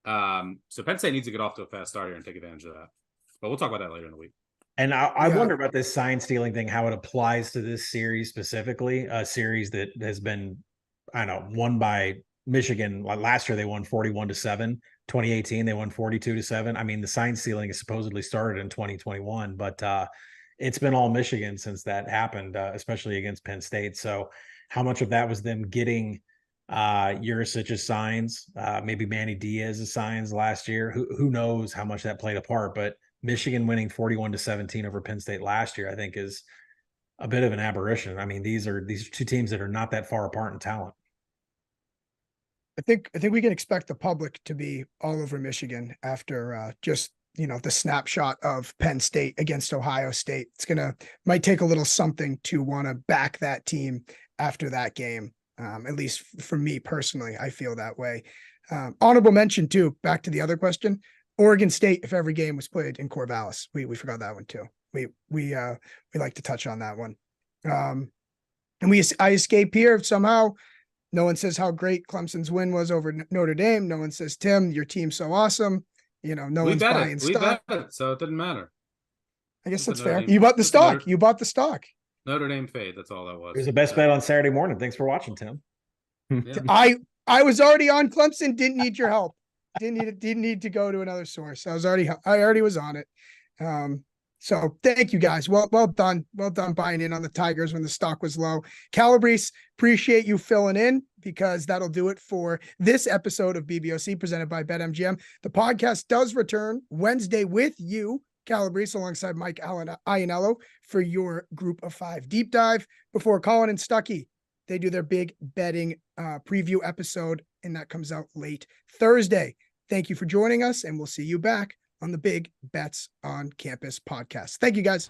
So Penn State needs to get off to a fast start here and take advantage of that. But we'll talk about that later in the week. And I wonder about this sign stealing thing, how it applies to this series specifically, a series that has been, I don't know, won by Michigan. Last year, they won 41-7. 2018, they won 42-7. I mean, the sign stealing is supposedly started in 2021, but it's been all Michigan since that happened, especially against Penn State. So how much of that was them getting Yurcich's signs, maybe Manny Diaz's signs last year? Who knows how much that played a part, but Michigan winning 41-17 over Penn State last year, I think, is a bit of an aberration. I mean, these are two teams that are not that far apart in talent. I think we can expect the public to be all over Michigan after just, the snapshot of Penn State against Ohio State. Might take a little something to want to back that team after that game. At least for me personally, I feel that way. Honorable mention too, back to the other question, Oregon State, if every game was played in Corvallis. We forgot that one too. We like to touch on that one. And I escape here somehow. No one says how great Clemson's win was over Notre Dame. No one says, Tim, your team's so awesome. No one's buying stock. We bet it, so it didn't matter. I guess that's fair. You bought the stock. You bought the stock. Notre Dame fade. That's all that was. It was the best bet on Saturday morning. Thanks for watching, Tim. Yeah. I was already on Clemson. Didn't need your help. Didn't need to go to another source. I already was on it. So thank you guys. Well done. Well done buying in on the Tigers when the stock was low. Calabrese, appreciate you filling in because that'll do it for this episode of BBOC presented by BetMGM. The podcast does return Wednesday with you, Calabrese, alongside Mike Iannello for your Group of 5 deep dive before Collin and Stuckey. They do their big betting preview episode, and that comes out late Thursday. Thank you for joining us, and we'll see you back on the Big Bets on Campus podcast. Thank you, guys.